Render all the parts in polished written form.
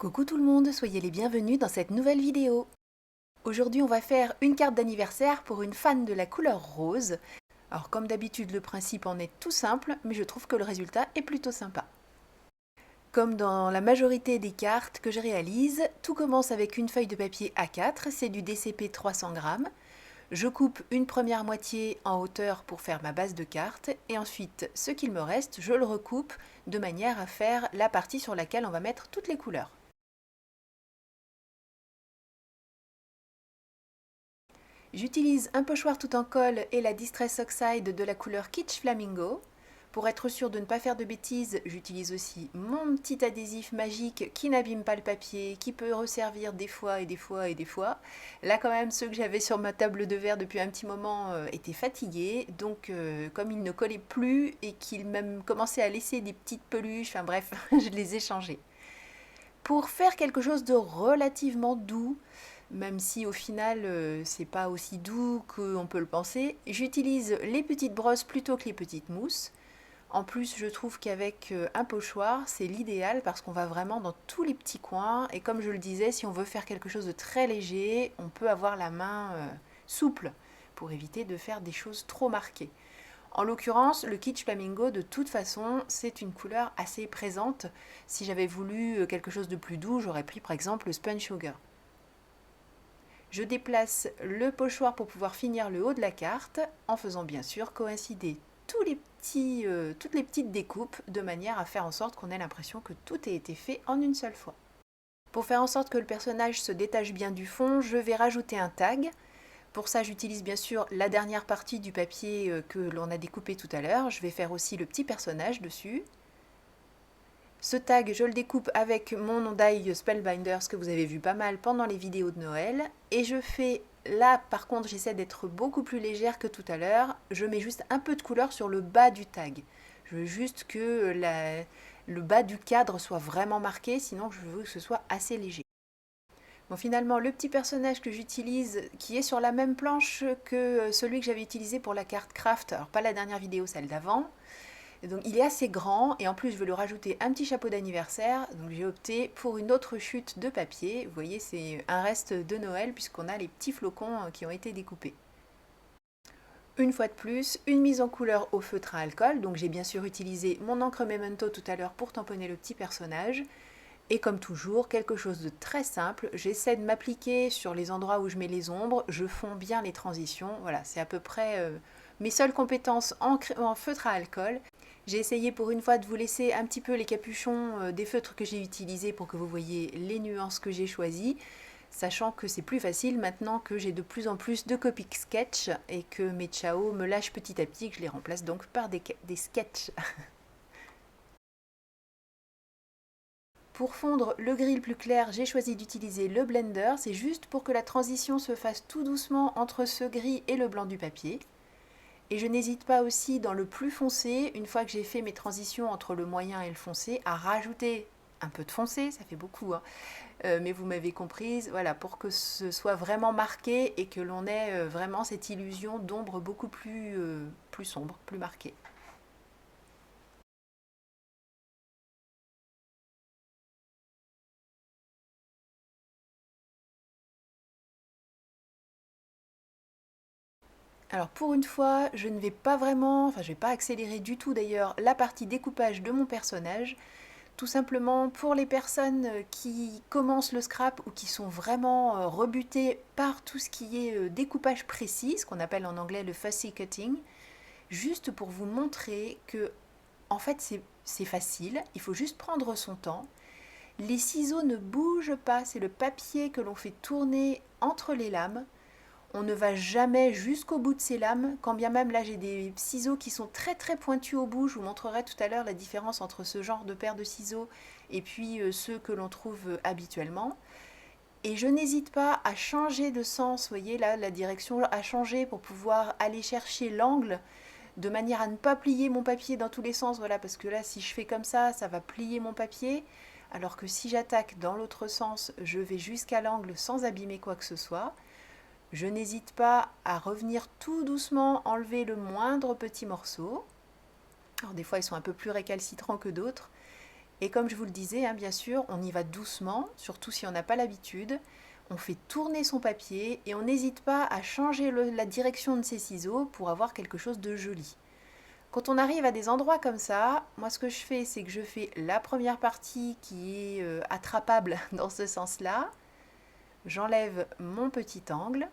Coucou tout le monde, soyez les bienvenus dans cette nouvelle vidéo. Aujourd'hui on va faire une carte d'anniversaire pour une fan de la couleur rose. Alors comme d'habitude le principe en est tout simple, mais je trouve que le résultat est plutôt sympa. Comme dans la majorité des cartes que je réalise, tout commence avec une feuille de papier A4, c'est du DCP 300 grammes. Je coupe une première moitié en hauteur pour faire ma base de carte et ensuite ce qu'il me reste, je le recoupe de manière à faire la partie sur laquelle on va mettre toutes les couleurs. J'utilise un pochoir tout en colle et la Distress Oxide de la couleur Kitsch Flamingo. Pour être sûr de ne pas faire de bêtises, j'utilise aussi mon petit adhésif magique qui n'abîme pas le papier, qui peut resservir des fois et des fois et des fois. Là quand même, ceux que j'avais sur ma table de verre depuis un petit moment étaient fatigués, donc comme ils ne collaient plus et qu'ils même commençaient à laisser des petites peluches, enfin bref, je les ai changés. Pour faire quelque chose de relativement doux, même si au final c'est pas aussi doux qu'on peut le penser, j'utilise les petites brosses plutôt que les petites mousses. En plus, je trouve qu'avec un pochoir, c'est l'idéal parce qu'on va vraiment dans tous les petits coins. Et comme je le disais, si on veut faire quelque chose de très léger, on peut avoir la main souple pour éviter de faire des choses trop marquées. En l'occurrence, le Kitsch Flamingo, de toute façon, c'est une couleur assez présente. Si j'avais voulu quelque chose de plus doux, j'aurais pris par exemple le Spun Sugar. Je déplace le pochoir pour pouvoir finir le haut de la carte, en faisant bien sûr coïncider toutes les petites découpes, de manière à faire en sorte qu'on ait l'impression que tout a été fait en une seule fois. Pour faire en sorte que le personnage se détache bien du fond, je vais rajouter un tag. Pour ça, j'utilise bien sûr la dernière partie du papier que l'on a découpé tout à l'heure. Je vais faire aussi le petit personnage dessus. Ce tag, je le découpe avec mon die Spellbinders que vous avez vu pas mal pendant les vidéos de Noël. Et je fais, là par contre, j'essaie d'être beaucoup plus légère que tout à l'heure. Je mets juste un peu de couleur sur le bas du tag. Je veux juste que le bas du cadre soit vraiment marqué, sinon je veux que ce soit assez léger. Bon, finalement, le petit personnage que j'utilise, qui est sur la même planche que celui que j'avais utilisé pour la carte craft, alors pas la dernière vidéo, celle d'avant. Donc il est assez grand et en plus je veux lui rajouter un petit chapeau d'anniversaire, donc j'ai opté pour une autre chute de papier. Vous voyez, c'est un reste de Noël puisqu'on a les petits flocons qui ont été découpés. Une fois de plus, une mise en couleur au feutre à alcool, donc j'ai bien sûr utilisé mon encre Memento tout à l'heure pour tamponner le petit personnage. Et comme toujours, quelque chose de très simple, j'essaie de m'appliquer sur les endroits où je mets les ombres, je fonds bien les transitions, voilà, c'est à peu près mes seules compétences en feutre à alcool. J'ai essayé pour une fois de vous laisser un petit peu les capuchons des feutres que j'ai utilisés pour que vous voyez les nuances que j'ai choisies, sachant que c'est plus facile maintenant que j'ai de plus en plus de Copic sketch et que mes Ciao me lâchent petit à petit, que je les remplace donc par des sketchs. Pour fondre le gris le plus clair, j'ai choisi d'utiliser le blender, c'est juste pour que la transition se fasse tout doucement entre ce gris et le blanc du papier. Et je n'hésite pas aussi dans le plus foncé, une fois que j'ai fait mes transitions entre le moyen et le foncé, à rajouter un peu de foncé, ça fait beaucoup, hein. Mais vous m'avez comprise, voilà, pour que ce soit vraiment marqué et que l'on ait vraiment cette illusion d'ombre beaucoup plus sombre, plus marquée. Alors pour une fois, je ne vais pas vraiment, enfin je ne vais pas accélérer du tout d'ailleurs la partie découpage de mon personnage, tout simplement pour les personnes qui commencent le scrap ou qui sont vraiment rebutées par tout ce qui est découpage précis, ce qu'on appelle en anglais le fussy cutting, juste pour vous montrer que en fait c'est facile, il faut juste prendre son temps. Les ciseaux ne bougent pas, c'est le papier que l'on fait tourner entre les lames. On ne va jamais jusqu'au bout de ces lames, quand bien même là j'ai des ciseaux qui sont très très pointus au bout. Je vous montrerai tout à l'heure la différence entre ce genre de paire de ciseaux et puis ceux que l'on trouve habituellement. Et je n'hésite pas à changer de sens, vous voyez là la direction a changé pour pouvoir aller chercher l'angle de manière à ne pas plier mon papier dans tous les sens, voilà, parce que là si je fais comme ça va plier mon papier, alors que si j'attaque dans l'autre sens, je vais jusqu'à l'angle sans abîmer quoi que ce soit. Je n'hésite pas à revenir tout doucement enlever le moindre petit morceau. Alors des fois ils sont un peu plus récalcitrants que d'autres. Et comme je vous le disais, hein, bien sûr, on y va doucement, surtout si on n'a pas l'habitude. On fait tourner son papier et on n'hésite pas à changer la direction de ses ciseaux pour avoir quelque chose de joli. Quand on arrive à des endroits comme ça, moi ce que je fais, c'est que je fais la première partie qui est attrapable dans ce sens-là. J'enlève mon petit angle.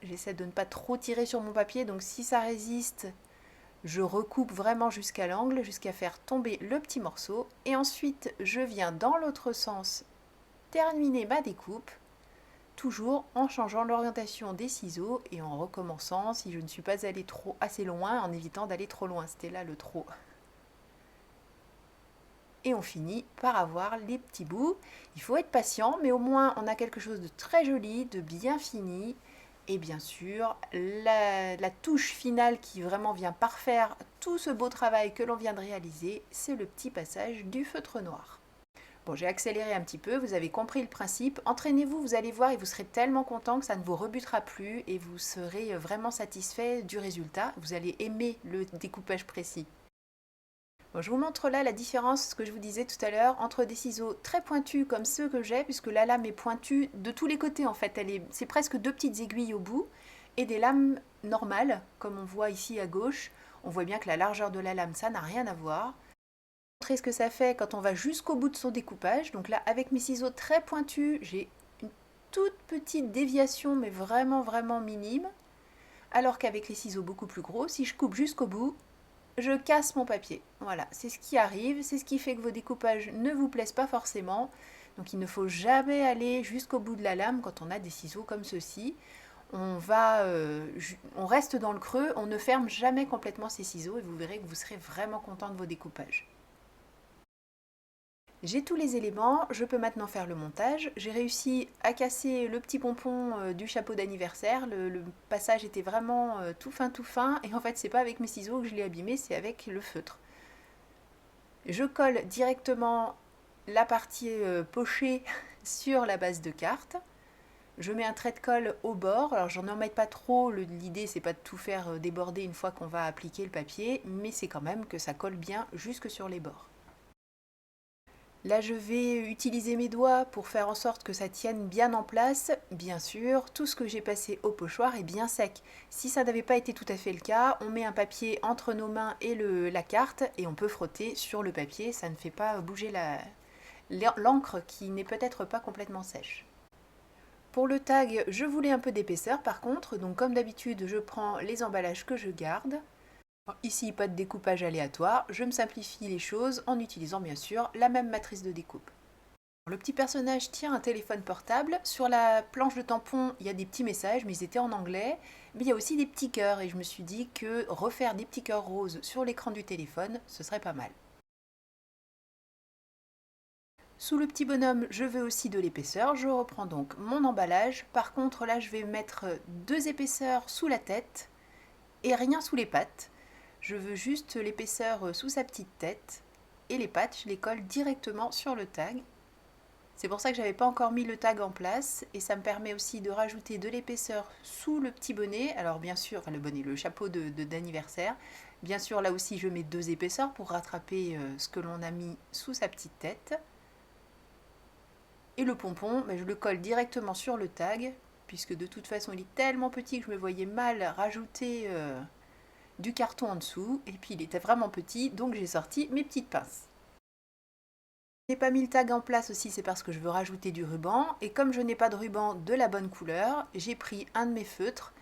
J'essaie de ne pas trop tirer sur mon papier, donc si ça résiste, je recoupe vraiment jusqu'à l'angle, jusqu'à faire tomber le petit morceau. Et ensuite, je viens dans l'autre sens terminer ma découpe, toujours en changeant l'orientation des ciseaux et en recommençant si je ne suis pas allée assez loin, en évitant d'aller trop loin. C'était là le trop. Et on finit par avoir les petits bouts. Il faut être patient, mais au moins on a quelque chose de très joli, de bien fini. Et bien sûr, la touche finale qui vraiment vient parfaire tout ce beau travail que l'on vient de réaliser, c'est le petit passage du feutre noir. Bon, j'ai accéléré un petit peu, vous avez compris le principe. Entraînez-vous, vous allez voir et vous serez tellement content que ça ne vous rebutera plus et vous serez vraiment satisfait du résultat. Vous allez aimer le découpage précis. Bon, je vous montre là la différence, ce que je vous disais tout à l'heure, entre des ciseaux très pointus comme ceux que j'ai, puisque la lame est pointue de tous les côtés en fait. C'est presque deux petites aiguilles au bout, et des lames normales, comme on voit ici à gauche. On voit bien que la largeur de la lame, ça n'a rien à voir. Montrer ce que ça fait quand on va jusqu'au bout de son découpage. Donc là, avec mes ciseaux très pointus, j'ai une toute petite déviation, mais vraiment vraiment minime. Alors qu'avec les ciseaux beaucoup plus gros, si je coupe jusqu'au bout, je casse mon papier. Voilà, c'est ce qui arrive, c'est ce qui fait que vos découpages ne vous plaisent pas forcément. Donc il ne faut jamais aller jusqu'au bout de la lame quand on a des ciseaux comme ceux-ci. On reste dans le creux, on ne ferme jamais complètement ces ciseaux et vous verrez que vous serez vraiment content de vos découpages. J'ai tous les éléments, je peux maintenant faire le montage. J'ai réussi à casser le petit pompon du chapeau d'anniversaire. Le passage était vraiment tout fin. Et en fait, c'est pas avec mes ciseaux que je l'ai abîmé, c'est avec le feutre. Je colle directement la partie pochée sur la base de carte. Je mets un trait de colle au bord. Alors, j'en mets pas trop. L'idée, c'est pas de tout faire déborder une fois qu'on va appliquer le papier, mais c'est quand même que ça colle bien jusque sur les bords. Là, je vais utiliser mes doigts pour faire en sorte que ça tienne bien en place. Bien sûr, tout ce que j'ai passé au pochoir est bien sec. Si ça n'avait pas été tout à fait le cas, on met un papier entre nos mains et la carte et on peut frotter sur le papier. Ça ne fait pas bouger l'encre qui n'est peut-être pas complètement sèche. Pour le tag, je voulais un peu d'épaisseur par contre, donc comme d'habitude, je prends les emballages que je garde. Ici, pas de découpage aléatoire, je me simplifie les choses en utilisant bien sûr la même matrice de découpe. Le petit personnage tient un téléphone portable. Sur la planche de tampon, il y a des petits messages, mais ils étaient en anglais. Mais il y a aussi des petits cœurs et je me suis dit que refaire des petits cœurs roses sur l'écran du téléphone, ce serait pas mal. Sous le petit bonhomme, je veux aussi de l'épaisseur. Je reprends donc mon emballage. Par contre, là, je vais mettre 2 épaisseurs sous la tête et rien sous les pattes. Je veux juste l'épaisseur sous sa petite tête et les pattes, je les colle directement sur le tag. C'est pour ça que j'avais pas encore mis le tag en place et ça me permet aussi de rajouter de l'épaisseur sous le petit bonnet. Alors bien sûr, enfin le bonnet, le chapeau d'anniversaire. Bien sûr, là aussi je mets 2 épaisseurs pour rattraper ce que l'on a mis sous sa petite tête. Et le pompon, je le colle directement sur le tag puisque de toute façon il est tellement petit que je me voyais mal rajouter du carton en dessous, et puis il était vraiment petit, donc j'ai sorti mes petites pinces. Je n'ai pas mis le tag en place aussi, c'est parce que je veux rajouter du ruban, et comme je n'ai pas de ruban de la bonne couleur, j'ai pris un de mes feutres,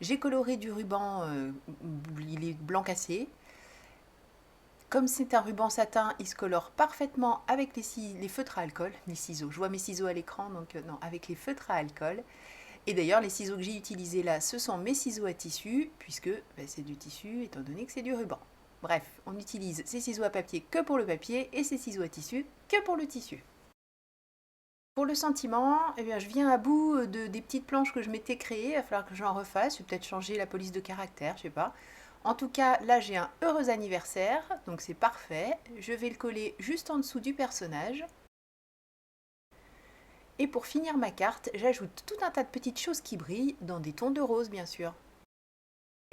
j'ai coloré du ruban, il est blanc cassé. Comme c'est un ruban satin, il se colore parfaitement avec les feutres à alcool, les ciseaux. Je vois mes ciseaux à l'écran, donc non, avec les feutres à alcool. Et d'ailleurs, les ciseaux que j'ai utilisés là, ce sont mes ciseaux à tissu, puisque c'est du tissu, étant donné que c'est du ruban. Bref, on utilise ces ciseaux à papier que pour le papier, et ces ciseaux à tissu que pour le tissu. Pour le sentiment, je viens à bout des petites planches que je m'étais créées, il va falloir que j'en refasse, je vais peut-être changer la police de caractère, je sais pas. En tout cas, là j'ai un heureux anniversaire, donc c'est parfait. Je vais le coller juste en dessous du personnage. Et pour finir ma carte, j'ajoute tout un tas de petites choses qui brillent, dans des tons de rose bien sûr.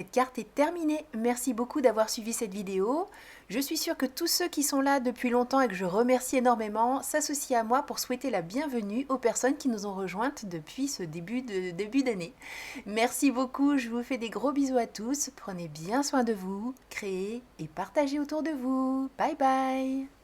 Cette carte est terminée. Merci beaucoup d'avoir suivi cette vidéo. Je suis sûre que tous ceux qui sont là depuis longtemps et que je remercie énormément s'associent à moi pour souhaiter la bienvenue aux personnes qui nous ont rejointes depuis ce début d'année. Merci beaucoup, je vous fais des gros bisous à tous. Prenez bien soin de vous, créez et partagez autour de vous. Bye bye!